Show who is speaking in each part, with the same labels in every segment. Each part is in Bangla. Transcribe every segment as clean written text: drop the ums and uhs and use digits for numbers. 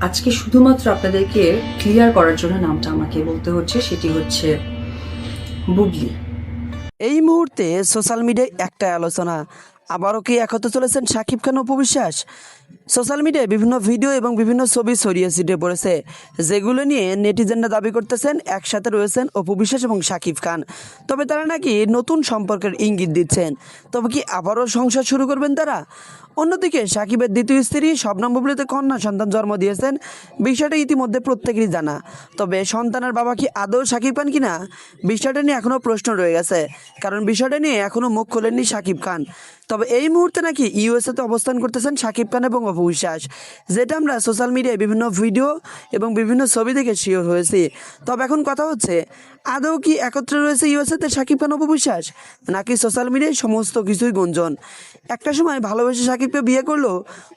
Speaker 1: আজকে শুধুমাত্র আপনাদেরকে ক্লিয়ার করার জন্য নামটা আমাকে বলতে হচ্ছে, সেটি হচ্ছে বুবলি।
Speaker 2: এই মুহূর্তে সোশ্যাল মিডিয়ায় একটা আলোচনা, আবারও কি এক হতে চলেছেন শাকিব খান অপু বিশ্বাস? সোশ্যাল মিডিয়ায় বিভিন্ন ভিডিও এবং বিভিন্ন ছবি ছড়িয়ে ছিটিয়ে পড়েছে, যেগুলো নিয়ে নেটিজেনরা দাবি করতেছেন একসাথে রয়েছেন অপু বিশ্বাস এবং শাকিব খান। তবে তারা নাকি নতুন সম্পর্কের ইঙ্গিত দিচ্ছেন। তবে কি আবারও সংসার শুরু করবেন তারা? অন্যদিকে শাকিবের দ্বিতীয় স্ত্রী শবনম বুবলিতে কন্যা সন্তান জন্ম দিয়েছেন, বিষয়টা ইতিমধ্যে প্রত্যেকেরই জানা। তবে সন্তানের বাবা কি আদৌ শাকিব খান কিনা, বিষয়টা নিয়ে এখনও প্রশ্ন রয়ে গেছে, কারণ বিষয়টা নিয়ে এখনও মুখ খোলেননি শাকিব খান। তবে এই মুহূর্তে নাকি ইউএসএতে অবস্থান করতেছেন শাকিব খান এবং অপু বিশ্বাস, যেটা আমরা সোশ্যাল মিডিয়ায় বিভিন্ন ভিডিও এবং বিভিন্ন ছবি দেখে শিওর হয়েছি। তবে এখন কথা হচ্ছে, আদৌ কি একত্রে রয়েছে ইউএসএতে শাকিব খান অপু বিশ্বাস, নাকি সোশ্যাল মিডিয়ায় সমস্ত কিছুই গুঞ্জন? একটা সময় ভালোবেসে শাকিবকে বিয়ে করলো,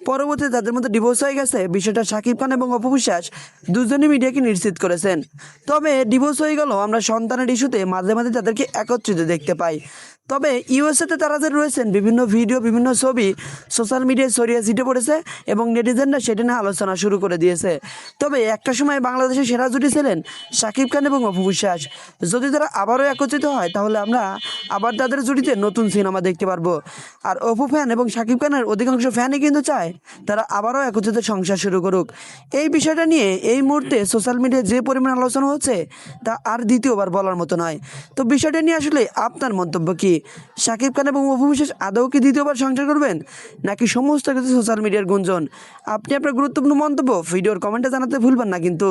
Speaker 2: পরবর্তীতে তাদের মধ্যে ডিভোর্স হয়ে গেছে, বিষয়টা শাকিব খান এবং অপু বিশ্বাস দুজনই মিডিয়াকে নিশ্চিত করেছেন। তবে ডিভোর্স হয়ে গেল, আমরা সন্তানের ইস্যুতে মাঝে মাঝে তাদেরকে একত্রিত দেখতে পাই। তবে ইউএসএতে তারা যে রয়েছেন, বিভিন্ন ভিডিও বিভিন্ন ছবি সোশ্যাল মিডিয়ায় ছড়িয়ে ছিটে পড়েছে এবং নেটিজেনরা সেটা নিয়ে আলোচনা শুরু করে দিয়েছে। তবে একটা সময় বাংলাদেশের সেরা জুটি ছিলেন শাকিব খান এবং অপু বিশ্বাস। যদি তারা আবারও একত্রিত হয়, তাহলে আমরা আবার তাদের জুটিতে নতুন সিনেমা দেখতে পারবো। আর অপু ফ্যান এবং শাকিব খানের অধিকাংশ ফ্যানই কিন্তু চায় তারা আবারও একত্রিত সংসার শুরু করুক। এই বিষয়টা নিয়ে এই মুহূর্তে সোশ্যাল মিডিয়ায় যে পরিমাণ আলোচনা হচ্ছে, তা আর দ্বিতীয়বার বলার মতো নয়। তো বিষয়টা নিয়ে আসলে আপনার মন্তব্য কি? শাকিব খান এবং অপু বিশ্বাস আদৌ কি দ্বিতীয়বার সংসার করবেন, নাকি সমস্ত কিছু সোশ্যাল মিডিয়ার গুঞ্জন? আপনি আপনার গুরুত্বপূর্ণ মন্তব্য ভিডিওর কমেন্টে জানাতে ভুলবেন না কিন্তু।